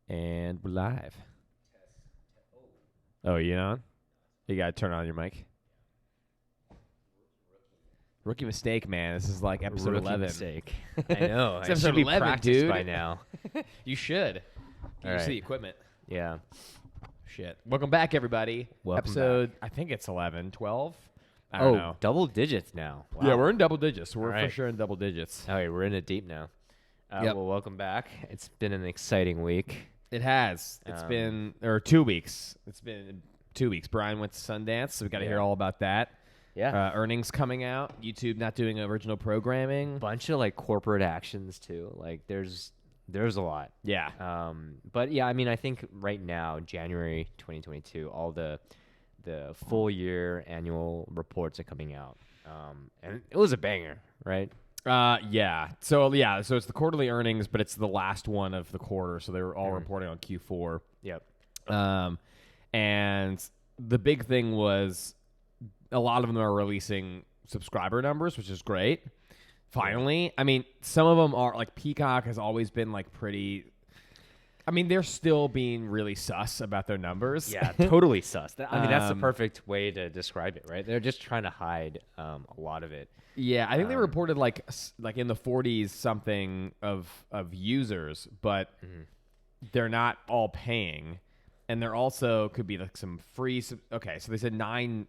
And we're live. Oh, you on? You gotta turn on your mic. Rookie mistake, man. This is like episode Rookie 11. mistake. I know. It's I episode should be 11, practiced dude. by now. You should. You All see right. the equipment. Yeah. Shit. Welcome back, everybody. Welcome episode, I think it's 11, 12? I don't know. double digits now. Wow. Yeah, we're in double digits. We're All for right. sure in double digits. All right, we're in it deep now. Yep. Well, welcome back. It's been an exciting week. It has. It's been, 2 weeks. It's been 2 weeks. Brian went to Sundance, so we got to hear all about that. Yeah. Earnings coming out. YouTube not doing original programming. Bunch of like corporate actions too. Like there's a lot. Yeah. But yeah, I mean, I think right now, January 2022, all the full year annual reports are coming out. And it was a banger, right? Yeah. So it's the quarterly earnings, but it's the last one of the quarter, so they were all reporting on Q4. Yep. And the big thing was a lot of them are releasing subscriber numbers, which is great. Finally. I mean, some of them are like Peacock has always been like pretty. I mean, they're still being really sus about their numbers. Yeah, totally sus. I mean, that's the perfect way to describe it, right? They're just trying to hide a lot of it. Yeah, I think they reported like in the 40s something of users, but they're not all paying, and there also could be like some free. Okay, so they said 9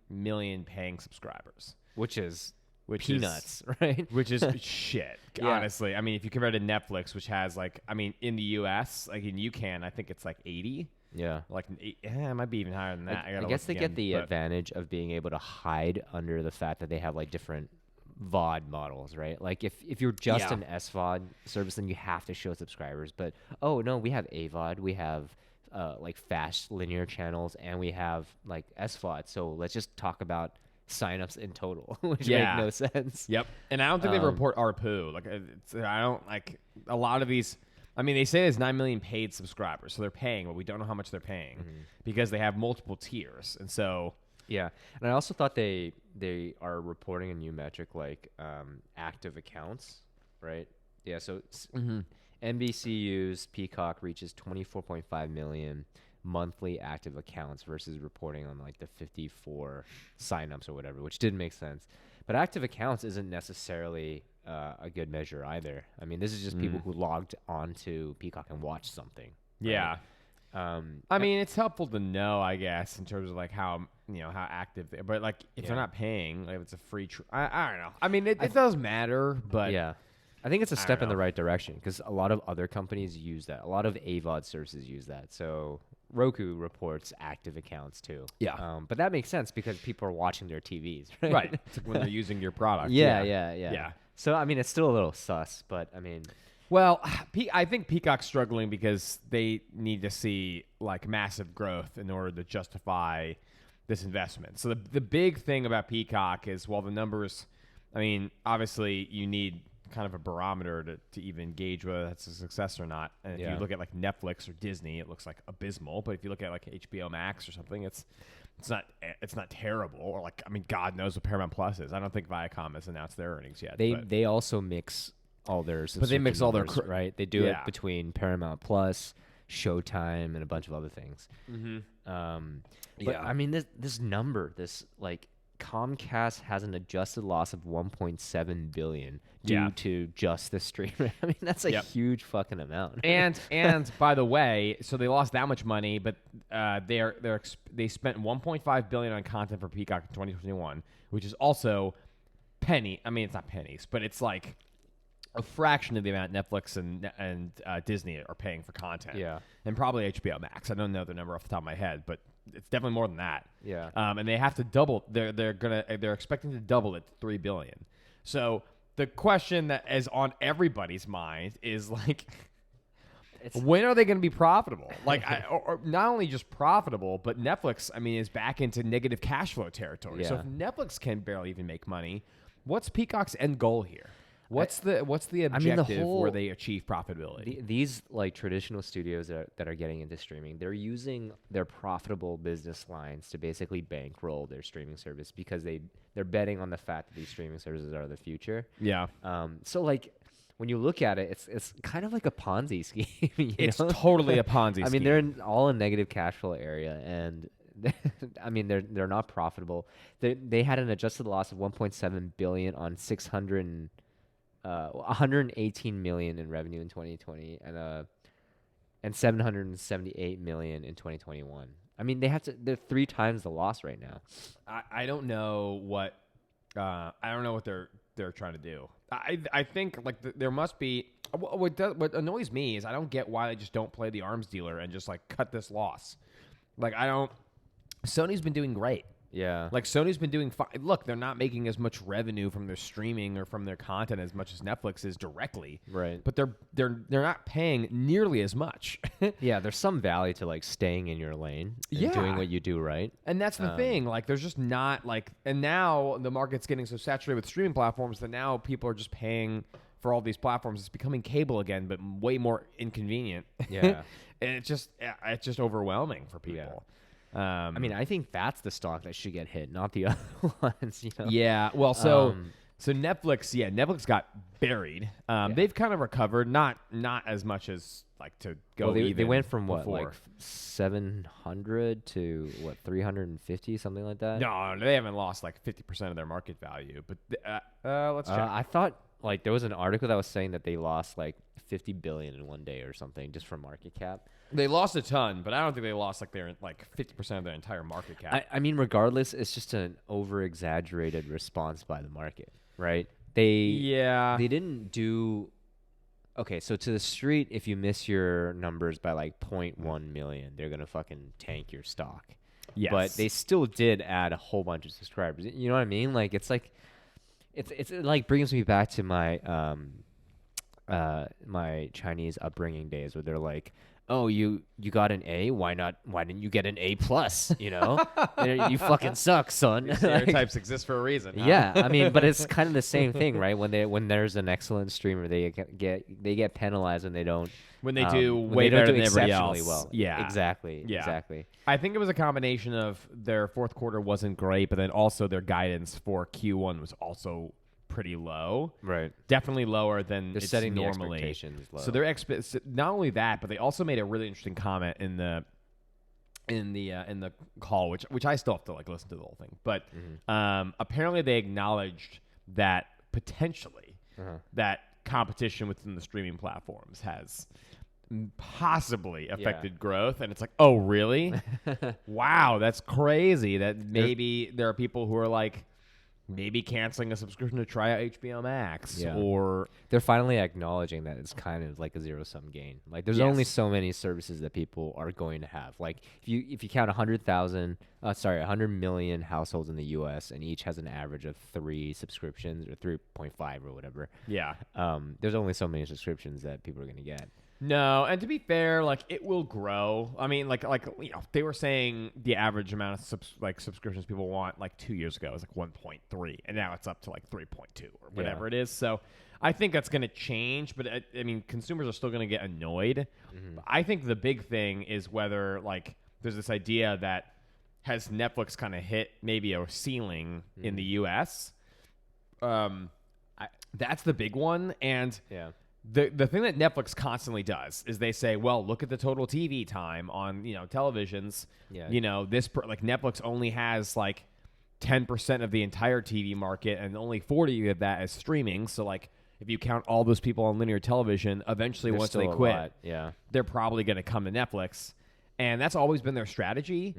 million paying subscribers, Which is peanuts, right? which is shit. Yeah. Honestly, I mean, if you compare to Netflix, which has like, I mean, in the U.S., like in UCAN, I think it's like 80. Yeah. Like, it might be even higher than that. I guess they get the advantage of being able to hide under the fact that they have like different VOD models, right? Like if you're just an SVOD service, then you have to show subscribers. But oh no, we have AVOD, we have like fast linear channels, and we have like SVOD. So let's just talk about signups in total, which make no sense. Yep. And I don't think they report ARPU. Like, I don't like a lot of these. I mean, they say there's 9 million paid subscribers, so they're paying, but we don't know how much they're paying because they have multiple tiers. And so, yeah. And I also thought they are reporting a new metric like active accounts, right? Yeah. So NBCU's Peacock reaches 24.5 million monthly active accounts versus reporting on like the 54 signups or whatever, which didn't make sense. But active accounts isn't necessarily a good measure either. I mean, this is just people who logged onto Peacock and watched something. Right? yeah. I mean, it's helpful to know, I guess, in terms of like how how active they are. But like if they're not paying, like if it's a free, I don't know. I mean, it does matter, but yeah. I think it's a step in the right direction because a lot of other companies use that. A lot of AVOD services use that. So Roku reports active accounts too. Yeah. But that makes sense because people are watching their TVs, right? right. It's like when they're using your product. Yeah. So, I mean, it's still a little sus, but I mean. Well, I think Peacock's struggling because they need to see like massive growth in order to justify this investment. So the big thing about Peacock is while the numbers, I mean, obviously you need kind of a barometer to even gauge whether that's a success or not. And if you look at like Netflix or Disney, it looks like abysmal. But if you look at like HBO Max or something, it's not terrible. Or like, I mean, God knows what Paramount Plus is. I don't think Viacom has announced their earnings yet. They also mix all their But they mix all their numbers, right? They do it between Paramount Plus, Showtime, and a bunch of other things. But I mean, this number, this like Comcast has an adjusted loss of 1.7 billion due to just the streamer. I mean, that's a huge fucking amount. And by the way, so they lost that much money, but they spent 1.5 billion on content for Peacock in 2021, which is also penny. I mean, it's not pennies, but it's like a fraction of the amount Netflix and Disney are paying for content. Yeah. And probably HBO Max. I don't know the number off the top of my head, but it's definitely more than that. Yeah. And they have to double. They're expecting to double it to $3 billion. So the question that is on everybody's mind is like, when are they going to be profitable? Like, or not only just profitable, but Netflix, I mean, is back into negative cash flow territory. Yeah. So if Netflix can barely even make money, what's Peacock's end goal here? What's the objective where they achieve profitability? These like traditional studios that are getting into streaming, they're using their profitable business lines to basically bankroll their streaming service because they're betting on the fact that these streaming services are the future. Yeah. So like when you look at it, it's kind of like a Ponzi scheme. It's know? totally a Ponzi scheme. I mean, they're all in negative cash flow area, and I mean, they're not profitable. They had an adjusted loss of 1.7 billion on 118 million in revenue in 2020, and 778 million in 2021. I mean, they're 3 times the loss right now. I don't know what they're trying to do. I think like there must be what annoys me is I don't get why they just don't play the arms dealer and just like cut this loss. Like Sony's been doing great. Yeah. Like Sony's been doing fine. Look, they're not making as much revenue from their streaming or from their content as much as Netflix is directly. Right. But they're not paying nearly as much. Yeah, there's some value to like staying in your lane and doing what you do right. And that's the thing. Like there's just not like, and now the market's getting so saturated with streaming platforms that now people are just paying for all these platforms. It's becoming cable again, but way more inconvenient. Yeah. And it's just overwhelming for people. Yeah. I mean, I think that's the stock that should get hit, not the other ones. You know? Yeah. Well, so Netflix, Netflix got buried. They've kind of recovered, not as much as like to go. Well, they even went from what, before. like 700 to what, 350, something like that. No, they haven't lost like 50% of their market value. But let's check. I thought like there was an article that was saying that they lost like 50 billion in one day or something just from market cap. They lost a ton, but I don't think they lost like their 50% of their entire market cap. I mean, regardless, it's just an over-exaggerated response by the market, right? They didn't do. Okay, so to the street, if you miss your numbers by like 0.1 million, they're gonna fucking tank your stock. Yes. But they still did add a whole bunch of subscribers. You know what I mean? Like it's like brings me back to my my Chinese upbringing days where they're like, oh, you got an A? Why didn't you get an A plus? You know, you fucking suck, son. Stereotypes exist for a reason. Huh? Yeah, I mean, but it's kind of the same thing, right? When there's an excellent streamer, they get penalized when they don't. When they do way better than everybody else. Well. Yeah, exactly. Yeah. Exactly. I think it was a combination of their fourth quarter wasn't great, but then also their guidance for Q1 was also pretty low. Right. Definitely lower than they're it's setting normally. The expectations low. So they're not only that, but they also made a really interesting comment in the call, which I still have to like listen to the whole thing. But apparently they acknowledged that potentially that competition within the streaming platforms has possibly affected growth, and it's like, oh really? Wow, that's crazy. That maybe there are people who are like maybe canceling a subscription to try out HBO Max, or they're finally acknowledging that it's kind of like a zero-sum game. Like there's only so many services that people are going to have. Like if you count 100 million households in the U.S. and each has an average of 3 subscriptions or 3.5 or whatever. Yeah. There's only so many subscriptions that people are going to get. No, and to be fair, like it will grow. I mean, like you know, they were saying the average amount of subscriptions people want like 2 years ago was like 1.3, and now it's up to like 3.2 or whatever it is. So I think that's going to change, but I mean, consumers are still going to get annoyed. I think the big thing is whether like there's this idea that has Netflix kind of hit maybe a ceiling in the U.S. That's the big one, and The thing that Netflix constantly does is they say, well, look at the total TV time on, you know, televisions. Yeah. You know, like Netflix only has like 10% of the entire TV market, and only 40 of that is streaming. So like if you count all those people on linear television, eventually once they quit, they're probably going to come to Netflix. And that's always been their strategy.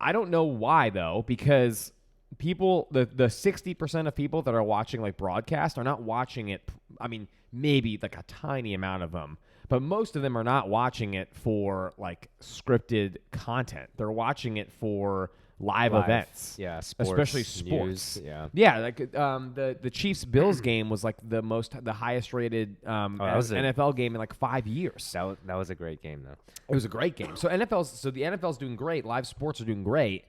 I don't know why though, because people, the 60% of people that are watching like broadcast are not watching it. I mean, maybe like a tiny amount of them, but most of them are not watching it for like scripted content. They're watching it for live events. Yeah, sports, especially sports. News, yeah. Like the Chiefs Bills game was like the highest rated NFL game in like 5 years. That was a great game though. It was a great game. So the NFL's doing great. Live sports are doing great,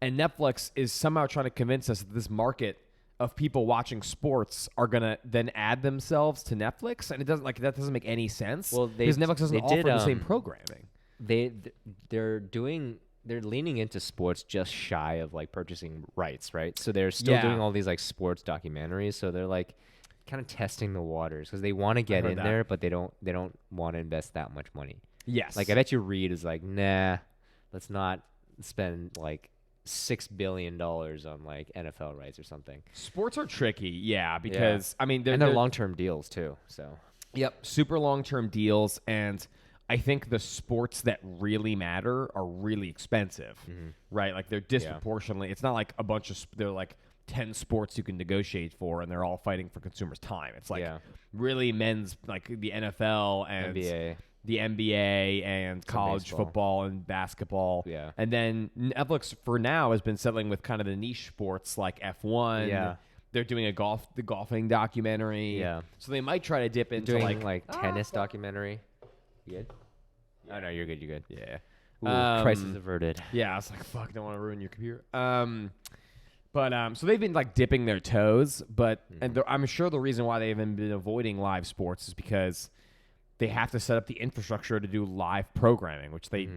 and Netflix is somehow trying to convince us that this market of people watching sports are gonna then add themselves to Netflix, and that doesn't make any sense. Well, because Netflix doesn't offer the same programming. They're leaning into sports just shy of like purchasing rights, right? So they're still doing all these like sports documentaries. So they're like, kind of testing the waters because they want to get in there, but they don't want to invest that much money. Yes. Like I bet you Reed is like, nah, let's not spend like $6 billion on like NFL rights or something. Sports are tricky, because I mean, they're long-term deals too. So yep, super long-term deals, and I think the sports that really matter are really expensive, right? Like they're disproportionately. It's not like a bunch of they're like 10 sports you can negotiate for, and they're all fighting for consumers' time. It's like really men's, like the NFL and NBA. The NBA and college football and basketball. Yeah. And then Netflix for now has been settling with kind of the niche sports like F1. Yeah. They're doing the golfing documentary. Yeah. So they might try to dip into like tennis documentary. You good? Oh no, you're good. You're good. Yeah. Ooh, crisis averted. Yeah, I was like, fuck, don't want to ruin your computer. But so they've been like dipping their toes, but and I'm sure the reason why they've been avoiding live sports is because they have to set up the infrastructure to do live programming, which they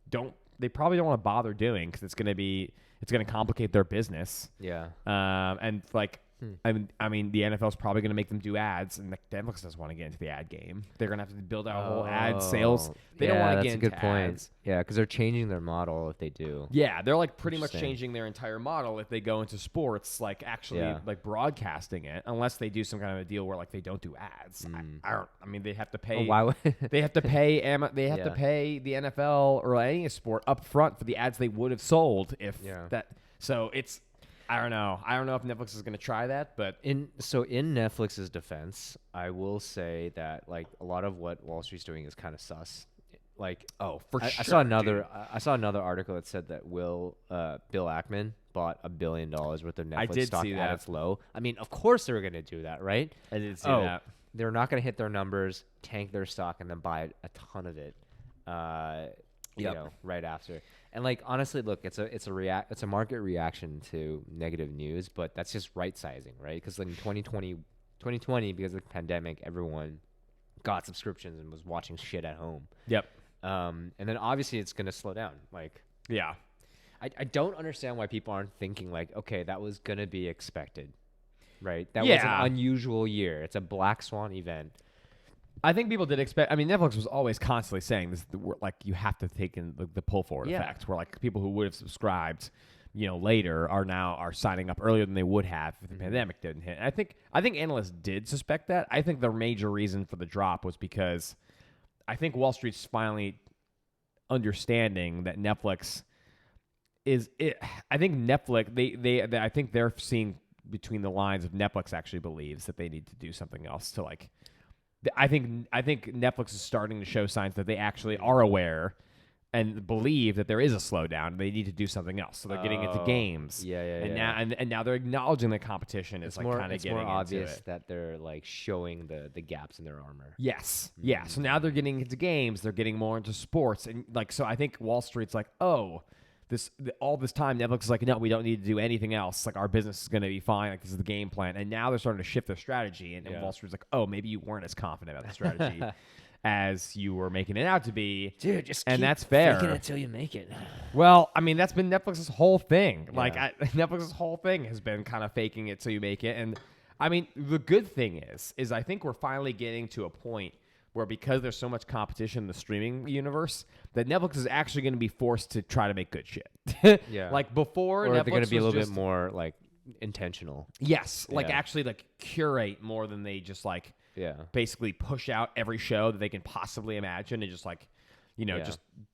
don't. They probably don't want to bother doing because it's going to complicate their business. Yeah. And like, I mean, the NFL's probably going to make them do ads, and Netflix doesn't want to get into the ad game. They're going to have to build out a whole ad sales. They don't want to get into that's a good point. ads. Yeah, because they're changing their model if they do. Yeah, they're like pretty much changing their entire model if they go into sports, like actually like broadcasting it, unless they do some kind of a deal where like they don't do ads. I mean, they have to pay. Why would they have to pay? They have to pay the NFL or any sport up front for the ads they would have sold if that. So it's. I don't know. I don't know if Netflix is going to try that, but in Netflix's defense, I will say that like a lot of what Wall Street's doing is kind of sus. Like, sure. I saw another article that said that Bill Ackman bought $1 billion worth of Netflix stock at its low. I mean, of course they were going to do that, right? I did see that. They're not going to hit their numbers, tank their stock, and then buy a ton of it. You know, right after. And like honestly, look, it's a market reaction to negative news, but that's just right sizing, right? Because in 2020, because of the pandemic, everyone got subscriptions and was watching shit at home. Yep. And then obviously it's gonna slow down. Like, I don't understand why people aren't thinking like, okay, that was gonna be expected, right? That was an unusual year. It's a black swan event. I think people did expect. I mean, Netflix was always constantly saying this. Like, you have to take in the pull forward effect, where like people who would have subscribed, later are signing up earlier than they would have if the pandemic didn't hit. And I think analysts did suspect that. I think the major reason for the drop was because I think Wall Street's finally understanding that Netflix is it. I think Netflix. I think they're seeing between the lines of Netflix actually believes that they need to do something else to like. I think Netflix is starting to show signs that they actually are aware and believe that there is a slowdown and they need to do something else. So they're getting into games. And now they're acknowledging the competition is like kind of getting more obvious into it. That they're like showing the gaps in their armor. Yes. Yeah. So now they're getting into games. They're getting more into sports. And like, so I think Wall Street's like, all this time, Netflix is like, no, we don't need to do anything else. Like, our business is going to be fine. Like, this is the game plan. And now they're starting to shift their strategy. And Wall Street's like, oh, maybe you weren't as confident about the strategy as you were making it out to be. Dude, just and keep that's fair. faking it till you make it. Well, I mean, that's been Netflix's whole thing. Yeah. Like, Netflix's whole thing has been kind of faking it till you make it. And, I mean, the good thing is I think we're finally getting to a point where because there's so much competition in the streaming universe, that Netflix is actually going to be forced to try to make good shit. Like before, or Netflix they're going to be a little bit more like intentional. Yes, like actually like curate more than they just like basically push out every show that they can possibly imagine and just like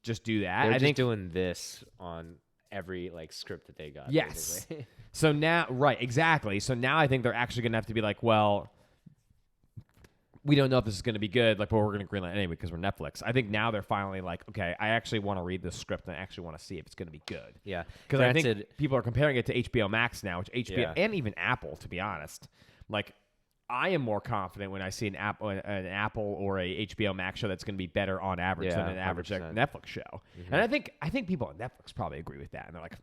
just do that. They're just doing this on every like script that they got. Yes. So now, right, exactly. So now I think they're actually going to have to be like, well, we don't know if this is going to be good, like, but we're going to greenlight anyway because we're Netflix. I think now they're finally like, okay, I actually want to read this script and I actually want to see if it's going to be good. Yeah. Because I think people are comparing it to HBO Max now, which HBO and even Apple, to be honest. Like, I am more confident when I see an Apple or a HBO Max show that's going to be better on average than an average Netflix show. Mm-hmm. And I think people at Netflix probably agree with that. And they're like,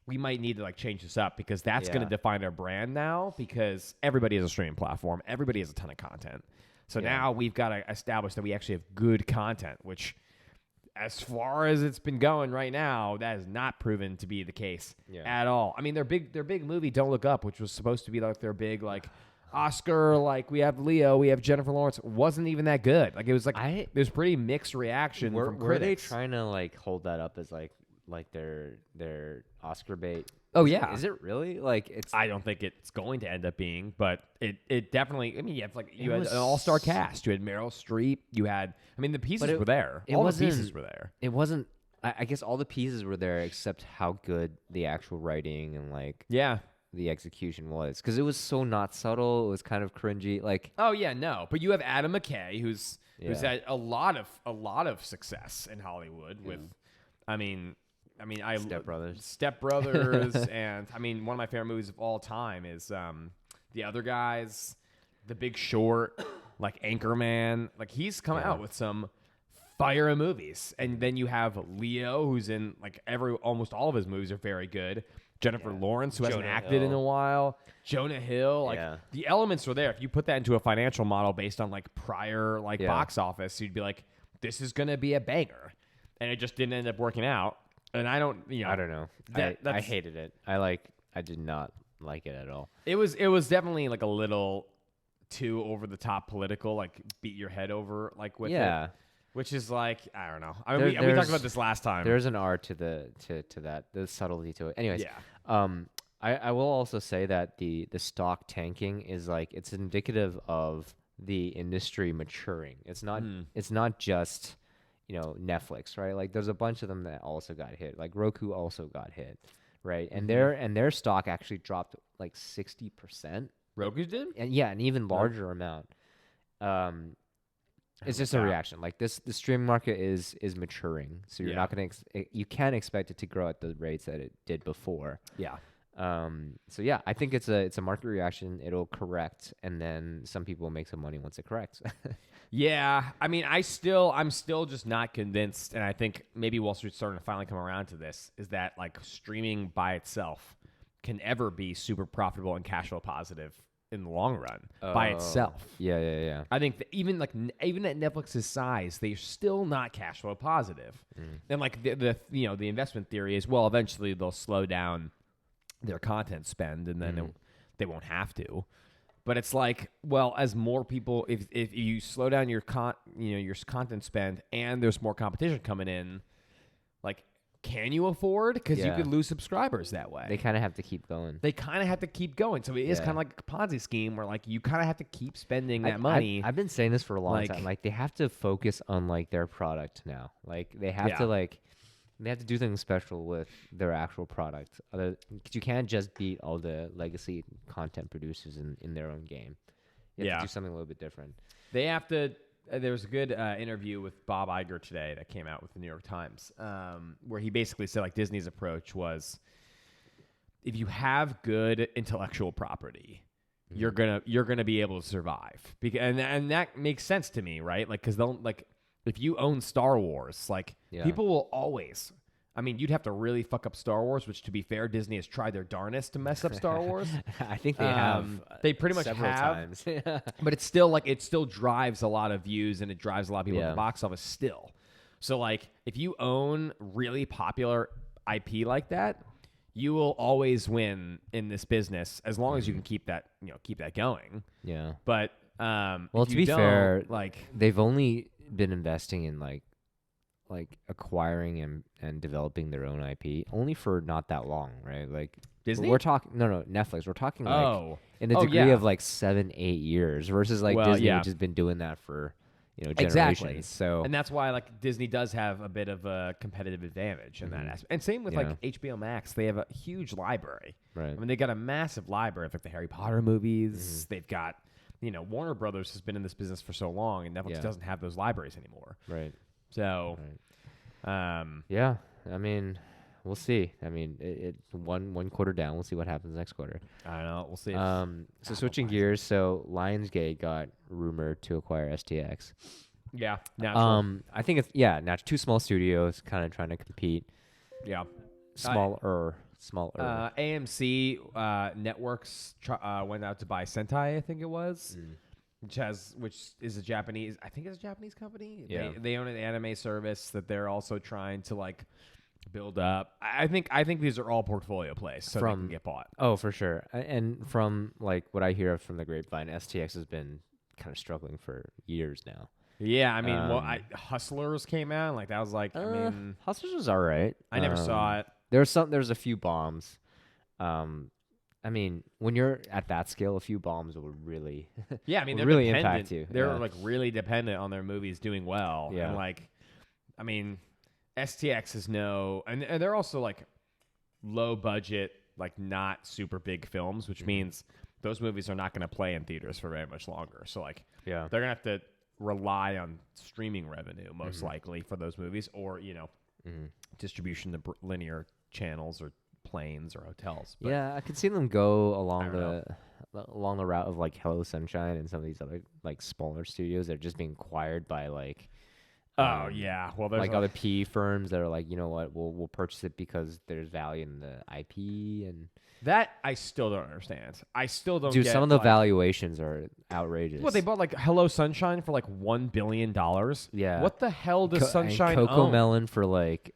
we might need to like change this up because that's going to define our brand now because everybody has a streaming platform. Everybody has a ton of content. So now we've got to establish that we actually have good content, which as far as it's been going right now, that has not proven to be the case at all. I mean, their big movie, Don't Look Up, which was supposed to be like their big like Oscar, like we have Leo, we have Jennifer Lawrence, wasn't even that good. Like it was like there's pretty mixed reaction from critics. Were they trying to like hold that up as like their Oscar bait? Oh yeah, is it really? Like it's. I don't think it's going to end up being, but it definitely. I mean, you had an all-star cast. You had Meryl Streep. You had. I mean, the pieces were there. All the pieces were there. It wasn't. I guess all the pieces were there except how good the actual writing and like the execution was, because it was so not subtle. It was kind of cringy. Like oh yeah, no, but you have Adam McKay who's had a lot of success in Hollywood with. Step Brothers, and I mean, one of my favorite movies of all time is The Other Guys, The Big Short, like Anchorman. Like he's come out with some fire movies, and then you have Leo, who's in like almost all of his movies are very good. Jennifer Lawrence, who hasn't acted in a while. Jonah Hill, like the elements are there. If you put that into a financial model based on like prior box office, you'd be like, this is gonna be a banger, and it just didn't end up working out. And I don't know. I hated it. I did not like it at all. It was definitely like a little too over the top political, like beat your head over like with it. Which is like, I don't know. I mean, we talked about this last time. There's an art to that, the subtlety to it. Anyways, I will also say that the stock tanking is like, it's indicative of the industry maturing. It's not just Netflix, right? Like there's a bunch of them that also got hit. Like Roku also got hit, right? And their stock actually dropped like 60%. Roku did? And an even larger amount. It's just a reaction. Like the streaming market is maturing, so you're not going to you can't expect it to grow at the rates that it did before. I think it's a market reaction. It'll correct, and then some people will make some money once it corrects. I mean, I'm still just not convinced, and I think maybe Wall Street's starting to finally come around to this, is that like streaming by itself can ever be super profitable and cash flow positive in the long run by itself. Yeah. I think that even at Netflix's size, they're still not cash flow positive. And like the investment theory is, well, eventually they'll slow down their content spend, and then they won't have to. But it's like, well, as more people, if you slow down your content spend and there's more competition coming in, like, can you afford? Because you could lose subscribers that way. They kind of have to keep going. So it is kind of like a Ponzi scheme where like you kind of have to keep spending that money. I've been saying this for a long time. Like they have to focus on like their product now. Like they have to do something special with their actual product. Because you can't just beat all the legacy content producers in their own game. You have to do something a little bit different. They have to. There was a good interview with Bob Iger today that came out with the New York Times, where he basically said like Disney's approach was, if you have good intellectual property, you're gonna be able to survive. And that makes sense to me, right? Like, because they'll like, if you own Star Wars, like people will always. I mean, you'd have to really fuck up Star Wars, which, to be fair, Disney has tried their darnest to mess up Star Wars. I think they have. They pretty much several have. Times. But it's still like it still drives a lot of views, and it drives a lot of people at the box office still. So like, if you own really popular IP like that, you will always win in this business as long as you can keep that going. Yeah. But well, to be fair, like they've only been investing in like acquiring and developing their own IP only for not that long, right? Like Disney? We're talking Netflix. We're talking like in the degree of like 7-8 years versus like Disney, which has been doing that for generations. Exactly. So and that's why like Disney does have a bit of a competitive advantage in that aspect. And same with like HBO Max, they have a huge library. Right. I mean, they got a massive library of like the Harry Potter movies. They've got Warner Brothers has been in this business for so long, and Netflix doesn't have those libraries anymore. Right. So, I mean, we'll see. I mean, it one quarter down. We'll see what happens next quarter. I don't know. We'll see. So switching gears. So Lionsgate got rumored to acquire STX. Yeah. Natural. I think it's now two small studios kind of trying to compete. Yeah. Smaller. AMC Networks went out to buy Sentai, I think it was. Which is a Japanese, I think it's a Japanese company. Yeah. They own an anime service that they're also trying to like build up. I think these are all portfolio plays, so they can get bought. Oh, for sure. And from like what I hear from the grapevine, STX has been kind of struggling for years now. Yeah, I mean, Hustlers came out, like that was like, I mean, Hustlers was all right. I never saw it. There's a few bombs. I mean, when you're at that scale, a few bombs will really, yeah, I mean, they're really dependent. impact you. They're like really dependent on their movies doing well. Yeah. And like, I mean, STX is and they're also like low budget, like not super big films, which means those movies are not going to play in theaters for very much longer. So like, yeah, they're going to have to rely on streaming revenue most likely for those movies, or distribution to linear channels or planes or hotels. But yeah, I could see them go along the route of like Hello Sunshine and some of these other like smaller studios that are just being acquired by like well, there's like other PE firms that are like, you know what, we'll purchase it because there's value in the IP. And that I still don't understand. I still don't. Dude, get, some of the like, valuations are outrageous. Well, they bought like Hello Sunshine for like $1 billion. Yeah. What the hell does Sunshine and Coco own? Melon for like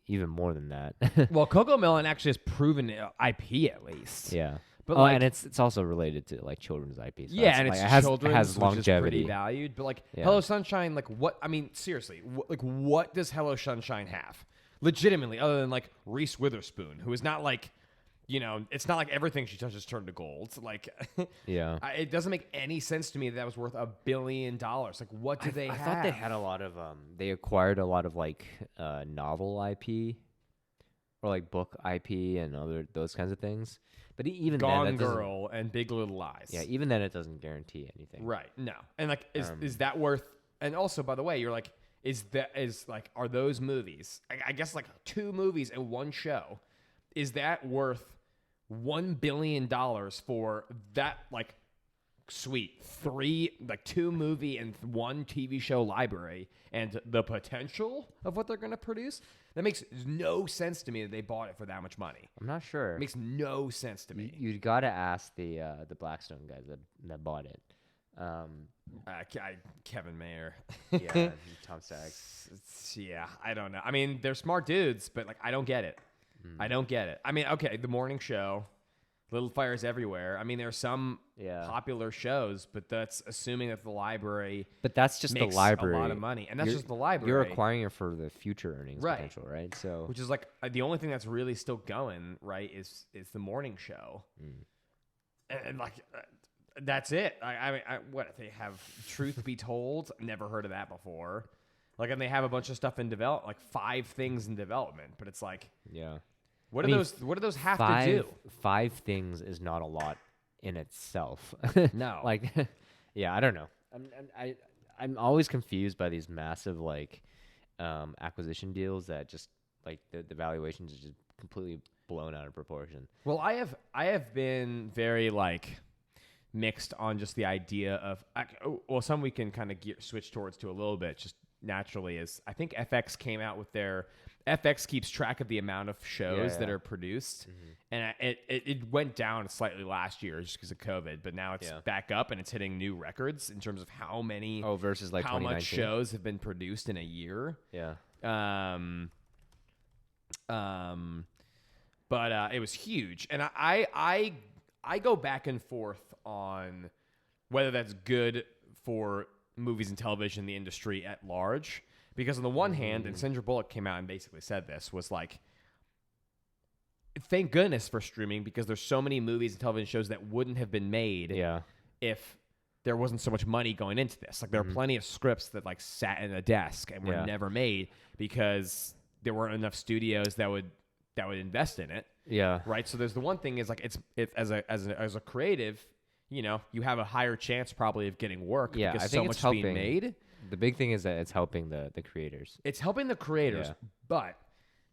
even more than that. Well, Coco Melon actually has proven IP at least. Yeah. But like, and it's also related to like children's IP. So yeah, and like, it's it has longevity, which is pretty valued. But like Hello Sunshine, like what? I mean, seriously, what does Hello Sunshine have? Legitimately, other than like Reese Witherspoon, who is not like, it's not like everything she touches turned to gold. Like, yeah, it doesn't make any sense to me that was worth $1 billion. Like, what do they have? I thought they had a lot of they acquired a lot of like novel IP or like book IP and those kinds of things. But even Gone then, Girl and Big Little Lies. Yeah, even then it doesn't guarantee anything. Right. No. And like, is that worth? And also, by the way, you're like, are those movies? I guess like 2 movies and 1 show. Is that worth $1 billion for that like sweet 2 movie and 1 TV show library and the potential of what they're going to produce? That makes no sense to me that they bought it for that much money. I'm not sure. It makes no sense to me. You'd got to ask the Blackstone guys that bought it. Kevin Mayer. Yeah, Tom Sachs. Yeah, I don't know. I mean, they're smart dudes, but like, I don't get it. I don't get it. I mean, okay, the morning show, Little Fires Everywhere. I mean, there are some popular shows, but that's assuming that the library. But that's just makes the library. A lot of money, and that's just the library. You're acquiring it for the future earnings potential, right? So, which is like the only thing that's really still going, right? Is the morning show, and like that's it. I mean, what they have? Truth Be Told, never heard of that before. Like, and they have a bunch of stuff in development, like 5 things in development, but it's like, yeah. What do those have to do? 5 things is not a lot in itself. No. Like, yeah, I don't know. I'm always confused by these massive like acquisition deals that just like the valuations are just completely blown out of proportion. Well, I have been very like mixed on just the idea of some we can kind of switch towards to a little bit just naturally is I think FX came out with their FX keeps track of the amount of shows that are produced, and it went down slightly last year just because of COVID, but now it's back up and it's hitting new records in terms of how many versus like how much shows have been produced in a year. Yeah. But it was huge, and I go back and forth on whether that's good for movies and television, the industry at large. Because on the one hand, and Sandra Bullock came out and basically said this, was like, thank goodness for streaming because there's so many movies and television shows that wouldn't have been made if there wasn't so much money going into this. Like, there are plenty of scripts that like sat in a desk and were never made because there weren't enough studios that would invest in it. Yeah. Right. So there's the one thing is like it's as a creative, you have a higher chance probably of getting work because I think so much is being made. The big thing is that it's helping the creators. It's helping the creators, but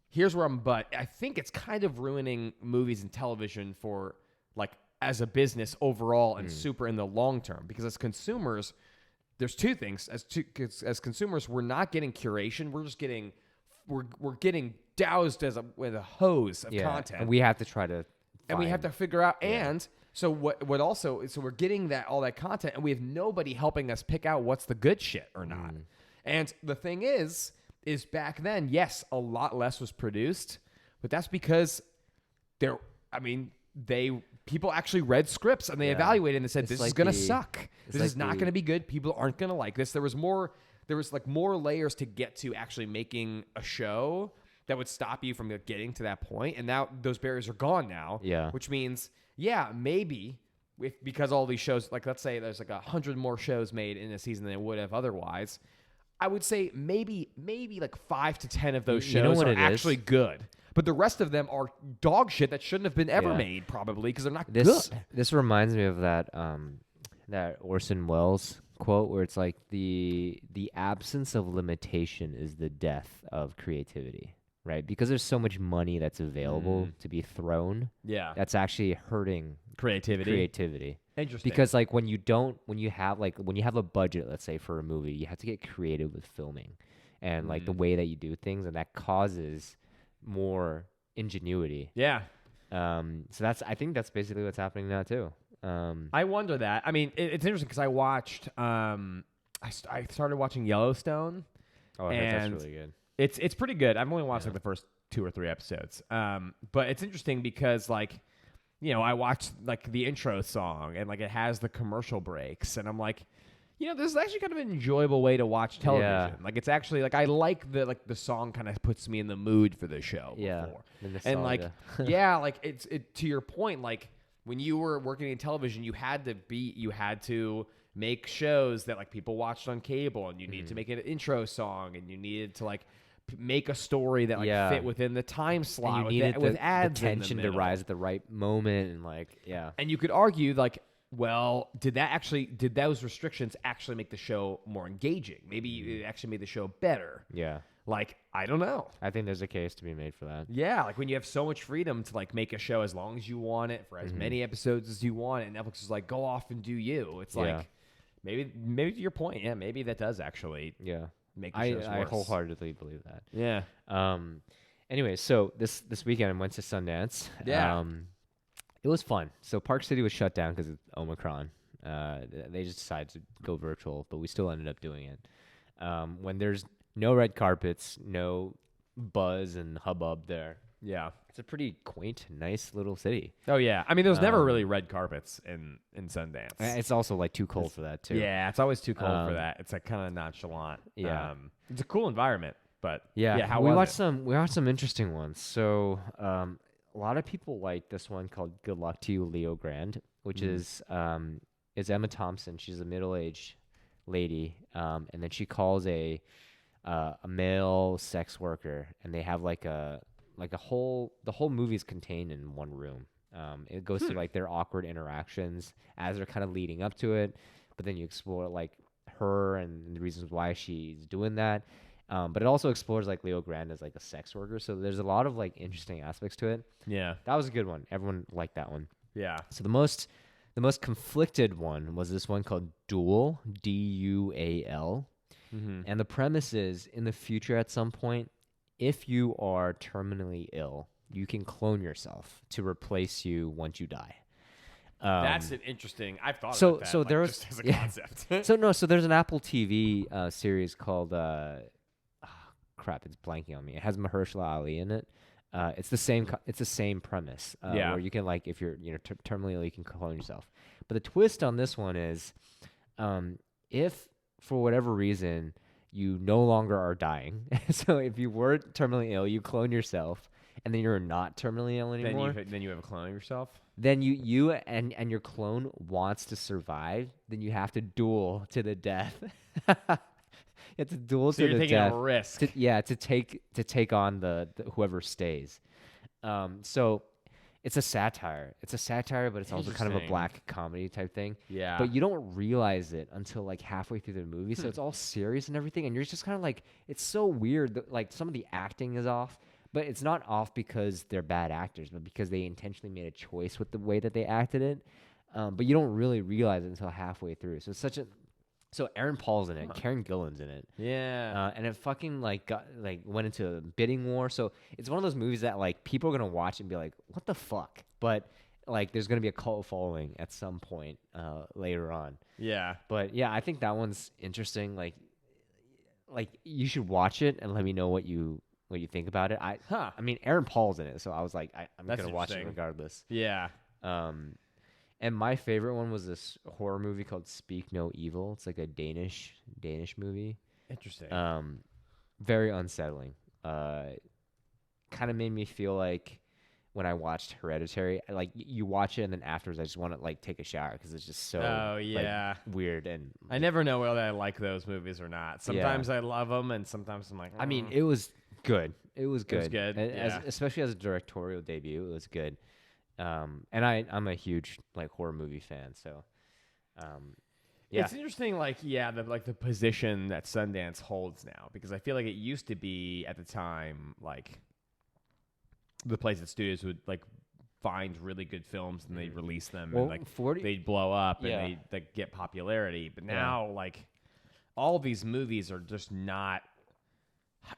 here's where I think it's kind of ruining movies and television for like as a business overall and super in the long term because as consumers, there's 2 things. As consumers, we're not getting curation. We're just getting we're getting doused with a hose of content. And we have to try to we have to figure out and so what also so we're getting all that content and we have nobody helping us pick out what's the good shit or not. And the thing is is back then, yes, a lot less was produced, but that's because people actually read scripts and they evaluated and they said, this is going to suck. This is not going to be good. People aren't going to like this. There was more layers to get to actually making a show that would stop you from getting to that point. And now those barriers are gone now. Yeah. Which means, maybe because all these shows, like let's say there's like 100 more shows made in a season than it would have otherwise, I would say maybe like 5 to 10 of those shows are actually good. But the rest of them are dog shit that shouldn't have been ever made, probably, because they're not good. This reminds me of that Orson Welles quote where it's like the absence of limitation is the death of creativity, right? Because there's so much money that's available to be thrown. Yeah, that's actually hurting creativity. Interesting. Because like when you have a budget, let's say for a movie, you have to get creative with filming, and like the way that you do things, and that causes more ingenuity. Yeah. So I think that's basically what's happening now too. I wonder that. I mean, it's interesting because I watched. I started watching Yellowstone. Oh, I heard that's really good. It's pretty good. I've only watched like the first 2 or 3 episodes. But it's interesting because like, I watched like the intro song and like it has the commercial breaks, and I'm like, this is actually kind of an enjoyable way to watch television. Yeah. Like it's actually like I like the song kind of puts me in the mood for the show. Yeah. Before. And like like it's to your point, like when you were working in television, you had to make shows that like people watched on cable, and you need to make an intro song, and you needed to like make a story that like fit within the time slot, and you needed with ads, the tension to rise at the right moment, and like and you could argue like, well, did those restrictions actually make the show more engaging? Maybe it actually made the show better. Yeah. Like, I don't know. I think there's a case to be made for that. Yeah, like when you have so much freedom to like make a show as long as you want it for as many episodes as you want, and Netflix is like, go off and do you. It's like maybe to your point, maybe that does actually make the shows worse. I wholeheartedly believe that. Yeah. Anyway, so this weekend I went to Sundance. Yeah. It was fun. So Park City was shut down because of Omicron. They just decided to go virtual, but we still ended up doing it. When there's no red carpets, no buzz and hubbub there. Yeah. It's a pretty quaint, nice little city. Oh, yeah. I mean, there's never really red carpets in Sundance. It's also like too cold for that, too. Yeah, it's always too cold for that. It's like kind of nonchalant. Yeah. It's a cool environment, but how we watched some interesting ones. So, a lot of people like this one called Good Luck to You, Leo Grand, which is Emma Thompson. She's a middle-aged lady, and then she calls a male sex worker, and they have the whole movie is contained in one room. It goes through like their awkward interactions as they're kind of leading up to it, but then you explore like her and the reasons why she's doing that. But it also explores like Leo Grand as like a sex worker. So there's a lot of like interesting aspects to it. Yeah. That was a good one. Everyone liked that one. Yeah. So the most conflicted one was this one called Dual, Dual. And the premise is in the future at some point, if you are terminally ill, you can clone yourself to replace you once you die. That's an interesting. I've thought about that. So there was just as a concept. So there's an Apple TV series called crap, it's blanking on me. It has Mahershala Ali in it. It's the same premise. Where you can like if you're terminally ill, you can clone yourself. But the twist on this one is, if for whatever reason you no longer are dying, so if you were terminally ill, you clone yourself, and then you're not terminally ill anymore. Then you have a clone of yourself. Then you and your clone wants to survive. Then you have to duel to the death. You have to duel to the death. So you're taking a risk. To take on the whoever stays. So it's a satire. It's a satire, but it's also kind of a black comedy type thing. Yeah. But you don't realize it until like halfway through the movie. So it's all serious and everything, and you're just kind of like, it's so weird that like some of the acting is off. But it's not off because they're bad actors, but because they intentionally made a choice with the way that they acted it. But you don't really realize it until halfway through. So it's so Aaron Paul's in it, Karen Gillan's in it. Yeah. And it fucking went into a bidding war. So it's one of those movies that like people are gonna watch and be like, what the fuck? But like there's gonna be a cult following at some point like you should watch it and let me know what you think about it. I mean, Aaron Paul's in it, so I was like, I'm That's gonna watch it interesting. regardless. Yeah. And my favorite one was this horror movie called Speak No Evil. It's like a Danish movie. Interesting. Very unsettling. Kind of made me feel like when I watched Hereditary, like you watch it and then afterwards I just want to like take a shower because it's just so like, weird. And I never know whether I like those movies or not. Sometimes I love them, and sometimes I'm like, I mean, it was good. It was good. good. Especially as a directorial debut, it was good. And I'm a huge like horror movie fan, so yeah. It's interesting, the position that Sundance holds now, because I feel like it used to be at the time like the place that studios would like find really good films and they'd release them and like they'd blow up and they'd like get popularity. But now like all these movies are just not.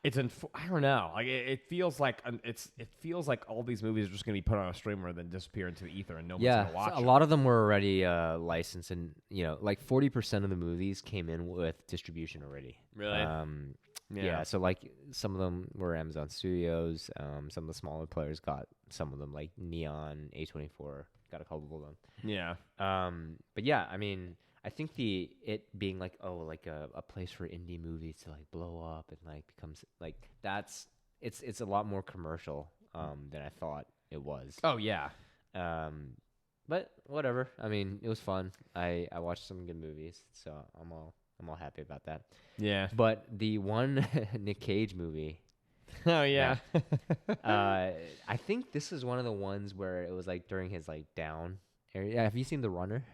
I don't know. Like it feels like it feels like all these movies are just going to be put on a streamer and then disappear into the ether and no one's going to watch them. A lot of them were already licensed, and like 40% of the movies came in with distribution already. Really? Yeah. So like some of them were Amazon Studios. Some of the smaller players got some of them, like Neon, A24 got a couple of them. Yeah. But yeah, I mean, I think it being like a place for indie movies to like blow up and like becomes like it's a lot more commercial than I thought it was. Oh yeah. But whatever. I mean, it was fun. I watched some good movies, so I'm all happy about that. Yeah. But the one Nick Cage movie. Oh yeah. I think this is one of the ones where it was like during his like down area. Have you seen The Runner?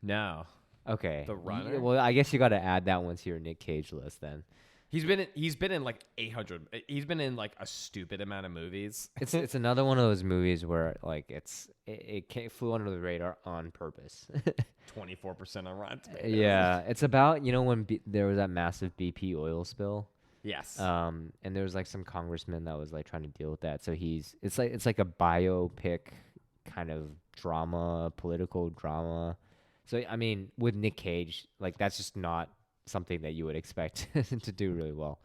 No. Okay. The Runner? Well, I guess you got to add that one to your Nick Cage list then. He's been in like 800. He's been in like a stupid amount of movies. It's another one of those movies where like it flew under the radar on purpose. 24% on Rotten Tomatoes. Yeah, it's about when there was that massive BP oil spill. Yes. And there was like some congressman that was like trying to deal with that. So it's like a biopic kind of drama, political drama. So I mean, with Nick Cage, like that's just not something that you would expect to do really well.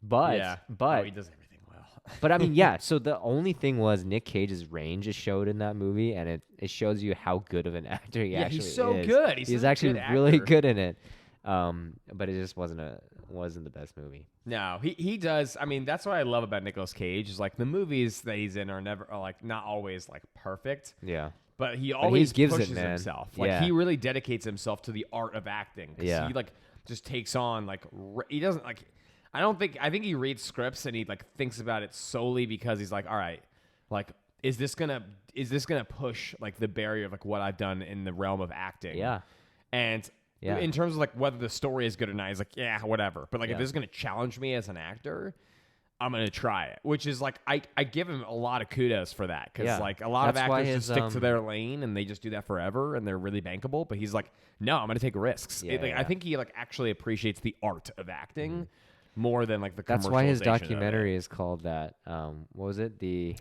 But he does everything well. But I mean, yeah. So the only thing was Nick Cage's range is showed in that movie, and it shows you how good of an actor he actually is. He's so good. He's actually really good in it. But it just wasn't the best movie. No, he does. I mean, that's what I love about Nicolas Cage is like the movies that he's in are like not always like perfect. Yeah. But he always gives pushes it, man. himself. Like he really dedicates himself to the art of acting. Yeah. He like just takes on like he doesn't like. I think he reads scripts and he like thinks about it solely because he's like, all right, like is this gonna push like the barrier of like what I've done in the realm of acting? Yeah. And in terms of like whether the story is good or not, he's like, yeah, whatever. But like if this is gonna challenge me as an actor, I'm gonna try it. Which is like I give him a lot of kudos for that because like a lot of actors just stick to their lane and they just do that forever and they're really bankable. But he's like, no, I'm gonna take risks. I think he like actually appreciates the art of acting more than like the. That's why his commercialization documentary is called that. What was it? The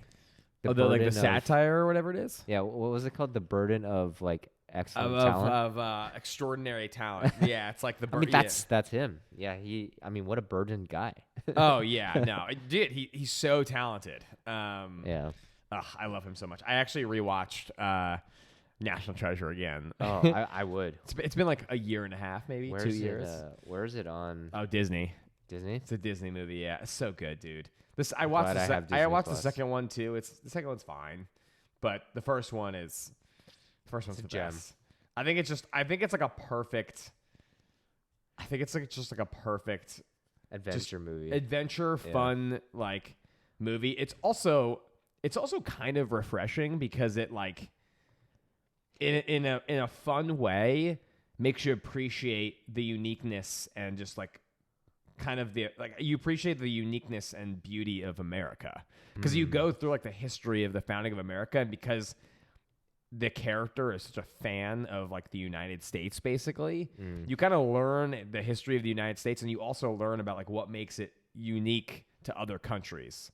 satire or whatever it is. Yeah, what was it called? The burden of like excellent talent of extraordinary talent. Yeah, it's like the. I mean, that's him. Yeah, what a burdened guy. Oh yeah, no, dude, he's so talented. Yeah, I love him so much. I actually rewatched National Treasure again. Oh, I would. It's been like a year and a half, maybe 2 years. Where is it on? Oh, Disney. Disney. It's a Disney movie. Yeah, it's so good, dude. I watched the second one too. The second one's fine, but the first one's the gem. best. I think it's like a perfect. I think it's like just like a perfect adventure movie. Adventure, fun, like movie. It's also kind of refreshing because it like in a fun way makes you appreciate the uniqueness and just like kind of you appreciate the uniqueness and beauty of America because you go through like the history of the founding of America, and because the character is such a fan of like the United States, basically, you kind of learn the history of the United States, and you also learn about like what makes it unique to other countries.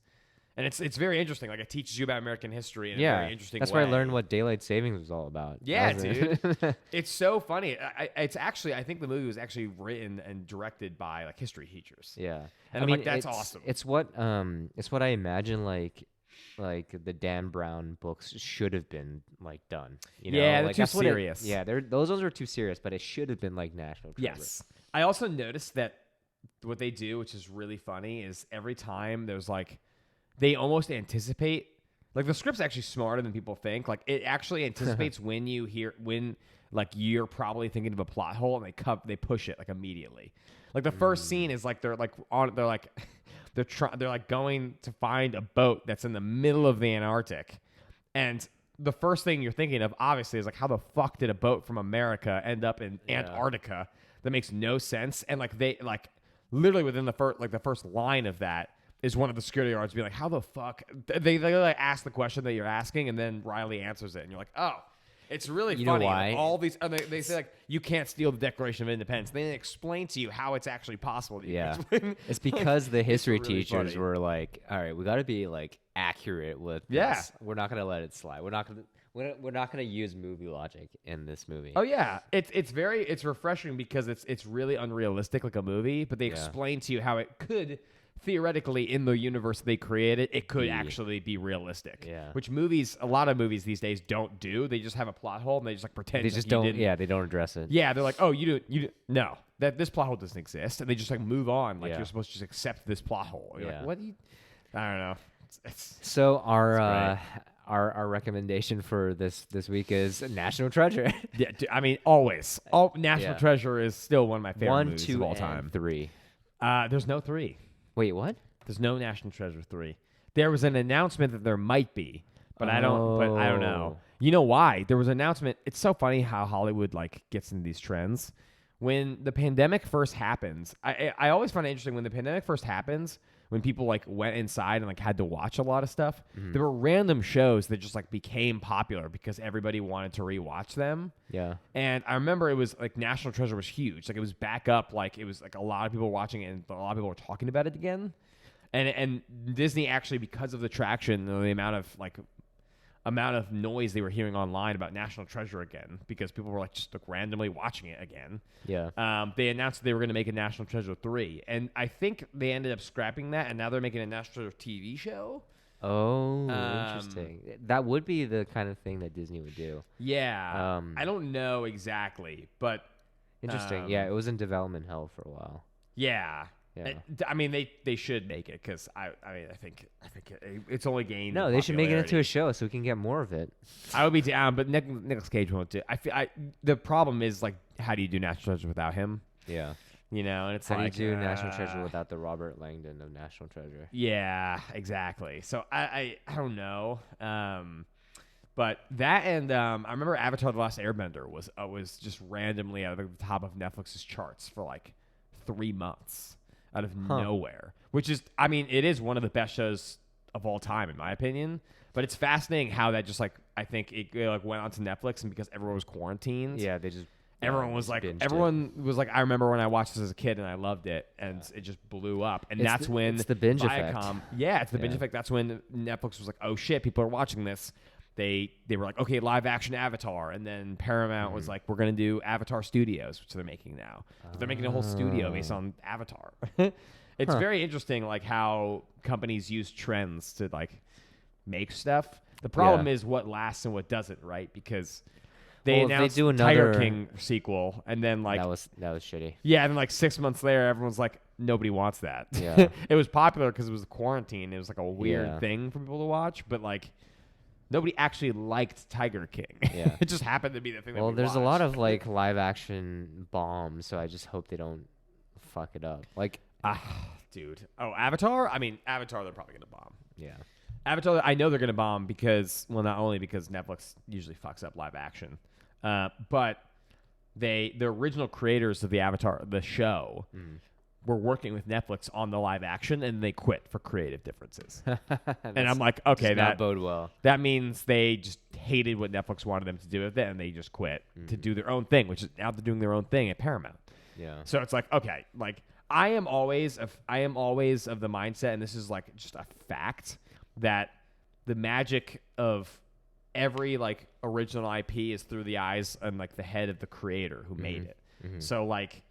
And it's very interesting. Like, it teaches you about American history in a very interesting That's way. where I learned what daylight savings was all about. Yeah, dude. It's so funny. It's actually, I think the movie was actually written and directed by like history teachers. Yeah. And I'm like, that's awesome. It's what I imagine like the Dan Brown books should have been like done. You know? Yeah, like, they're too serious. Those are too serious, but it should have been like National Treasure. Yes. I also noticed that what they do, which is really funny, is every time there's like, they almost anticipate, like the script's actually smarter than people think. Like, it actually anticipates when like you're probably thinking of a plot hole, and they push it like immediately. Like the first scene is like they're going to find a boat that's in the middle of the Antarctic, and the first thing you're thinking of obviously is like, how the fuck did a boat from America end up in Antarctica? That makes no sense. And like they like literally within the first line of that is one of the security guards being like, how the fuck? They like ask the question that you're asking, and then Riley answers it, and you're like, oh. It's really funny. You know why? Like, all these, they say like, you can't steal the Declaration of Independence. They explain to you how it's actually possible. It's because the history really teachers funny. were like, all right, we got to be like accurate with this. We're not gonna let it slide. We're not gonna use movie logic in this movie. Oh yeah, it's refreshing because it's really unrealistic like a movie, but they explain to you how it could theoretically in the universe they created, it could actually be realistic. Yeah. Which a lot of movies these days don't do. They just have a plot hole and they just like pretend. They just don't. Yeah, they don't address it. Yeah, they're like, oh, no, that this plot hole doesn't exist, and they just like move on. Like you're supposed to just accept this plot hole. You're like, what do you? I don't know. So our recommendation for this week is National Treasure. Yeah, I mean, always. National Treasure is still one of my favorite movies of all time. 1, 2, and 3. There's no 3. Wait, what? There's no National Treasure 3. There was an announcement that there might be, but I don't know. You know why? There was an announcement. It's so funny how Hollywood like gets into these trends. When the pandemic first happens, I always find it interesting when the pandemic first happens, when people like went inside and like had to watch a lot of stuff, there were random shows that just like became popular because everybody wanted to rewatch them. Yeah. And I remember it was like National Treasure was huge. Like it was back up. Like it was like a lot of people watching it and a lot of people were talking about it again. And Disney actually, because of the traction, the amount of noise they were hearing online about National Treasure again, because people were like just like randomly watching it again. Yeah. They announced that they were going to make a National Treasure 3, and I think they ended up scrapping that, and now they're making a National Treasure TV show. Oh, interesting. That would be the kind of thing that Disney would do. Yeah. I don't know exactly, but interesting. Yeah, it was in development hell for a while. Yeah. Yeah. I mean, they should make it because I think it's only gained. No, they should make it into a show so we can get more of it. I would be down, but Nicolas Cage won't do. The problem is like, how do you do National Treasure without him? Yeah, you know, and it's how like, do you do National Treasure without the Robert Langdon of National Treasure? Yeah, exactly. So I don't know. But that and I remember Avatar: The Last Airbender was just randomly out of the top of Netflix's charts for like 3 months. Out of nowhere, which is, I mean, it is one of the best shows of all time, in my opinion. But it's fascinating how that just like, I think it like went onto Netflix, and because everyone was quarantined, everyone was like, I remember when I watched this as a kid and I loved it, and it just blew up. And that's when it's the binge effect. Yeah, it's the binge effect. That's when Netflix was like, oh shit, people are watching this. They were like, okay, live action Avatar, and then Paramount was like, we're gonna do Avatar Studios, which they're making now. But they're making a whole studio based on Avatar. It's very interesting, like how companies use trends to like make stuff. The problem is what lasts and what doesn't, right? Because they announced do Tiger King sequel, and then like that was shitty. Yeah, and then like 6 months later, everyone's like, nobody wants that. Yeah, it was popular because it was the quarantine. It was like a weird thing for people to watch, but like. Nobody actually liked Tiger King. Yeah. It just happened to be the thing that we there's watched. A lot of like live action bombs, so I just hope they don't fuck it up. Like, dude. Oh, Avatar? I mean, Avatar they're probably going to bomb. Yeah. Avatar, I know they're going to bomb because, well, not only because Netflix usually fucks up live action, but the original creators of the Avatar, the show, were working with Netflix on the live action, and they quit for creative differences. And I'm like, okay, that bode well. That means they just hated what Netflix wanted them to do with it, and they just quit to do their own thing, which is now they're doing their own thing at Paramount. Yeah. So it's like, okay, like I am always of the mindset, and this is like just a fact, that the magic of every like original IP is through the eyes and like the head of the creator who made it. So like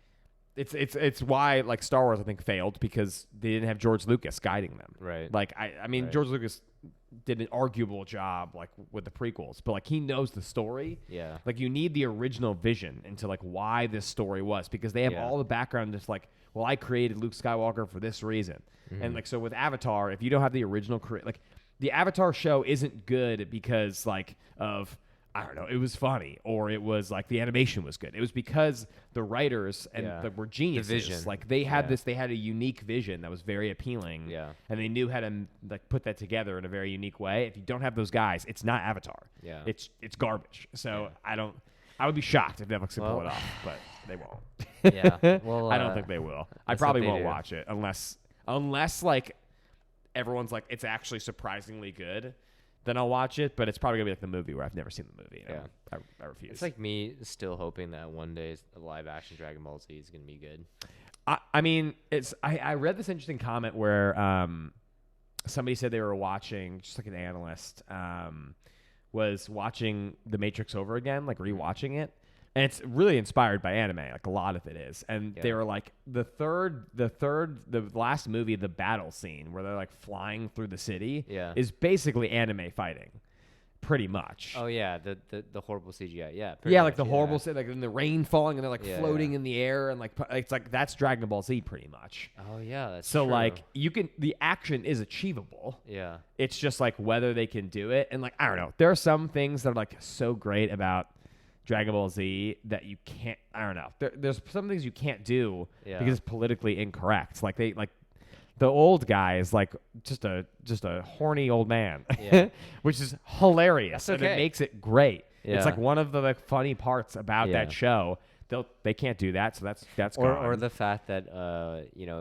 it's why like Star Wars I think failed because they didn't have George Lucas guiding them. Right. Like I mean George Lucas did an arguable job like with the prequels, but like he knows the story. Yeah. Like you need the original vision into like why this story was because they have all the background just like, well, I created Luke Skywalker for this reason. And like so with Avatar, if you don't have the original like the Avatar show isn't good because like of I don't know, it was funny or it was like the animation was good. It was because the writers and were geniuses. The vision. Like they had they had a unique vision that was very appealing. Yeah. And they knew how to like put that together in a very unique way. If you don't have those guys, it's not Avatar. Yeah. It's garbage. So I would be shocked if Netflix could pull it off, but they won't. Yeah. Well, I don't think they will. I let's probably hope they won't do. watch it unless like everyone's like it's actually surprisingly good. Then I'll watch it, but it's probably gonna be like the movie where I've never seen the movie. Yeah. I refuse. It's like me still hoping that one day a live action Dragon Ball Z is gonna be good. I mean, I read this interesting comment where somebody said they were watching, just like an analyst, was watching The Matrix over again, like rewatching it. And it's really inspired by anime, like a lot of it is. And they were like, the last movie, the battle scene where they're like flying through the city is basically anime fighting. Pretty much. Oh yeah, the horrible CGI. Yeah. Yeah, like much, the horrible scene, like in the rain falling and they're like floating in the air and like it's like that's Dragon Ball Z pretty much. Oh yeah, that's so true. like the action is achievable. Yeah. It's just like whether they can do it and like I don't know. There are some things that are like so great about Dragon Ball Z that you can't. I don't know. There's some things you can't do because it's politically incorrect. Like the old guy is like just a horny old man, which is hilarious. That's okay. And it makes it great. Yeah. It's like one of the like funny parts about that show. They can't do that, so that's gone. Or the fact that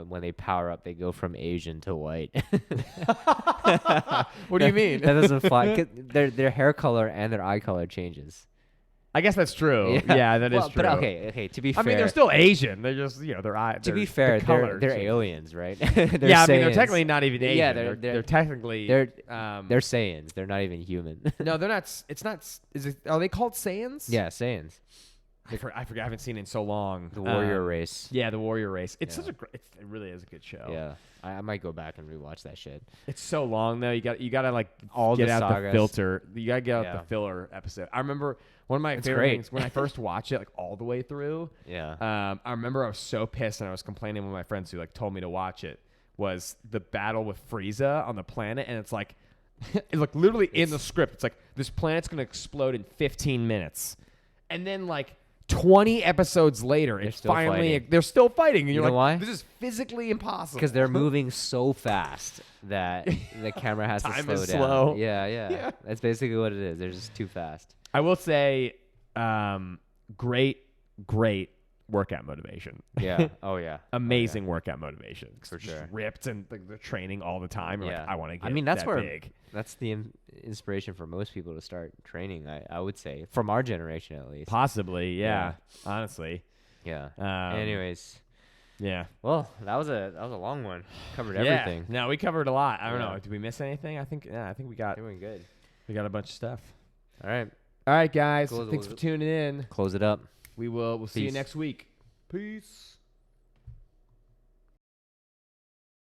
when they power up, they go from Asian to white. What do you mean? That doesn't fly. 'Cause their hair color and their eye color changes. I guess that's true. Yeah, that is true. But okay. To be fair, I mean, they're still Asian. They're just their eye. To be fair, they're aliens, right? I mean, they're technically not even Asian. Yeah, they're technically they're Saiyans. They're not even human. No, they're not. It's not. Are they called Saiyans? Yeah, Saiyans. I forget. I haven't seen it in so long. The warrior race. Yeah, the warrior race. It's such a great. It really is a good show. Yeah, I might go back and rewatch that shit. It's so long though. You gotta like all get the out sagas. the filter. You gotta get out the filler episode. I remember one of my favorite things when I first watched it, like all the way through. Yeah. I remember I was so pissed and I was complaining with my friends who like told me to watch it. Was the battle with Frieza on the planet, and it's like, it's like literally in the script. It's like this planet's gonna explode in 15 minutes, and then like 20 episodes later, it's finally they're still fighting, and you're like, why? This is physically impossible because they're moving so fast that the camera has to Time slow is down. slow. Yeah. That's basically what it is. They're just too fast. I will say, great workout motivation. Yeah. Oh yeah. Amazing workout motivation. For Just sure. ripped and like, they're training all the time. You're like, I want to get. I mean, that's that where big. That's the inspiration for most people to start training. I would say from our generation at least. Possibly, yeah. Honestly, Yeah. Anyways, yeah. Well, that was a long one. Covered everything. No, we covered a lot. I don't know. Did we miss anything? I think we got Doing good. We got a bunch of stuff. All right. All right, guys. Cool. Thanks for tuning in. Close it up. We'll see you Peace. next week. Peace.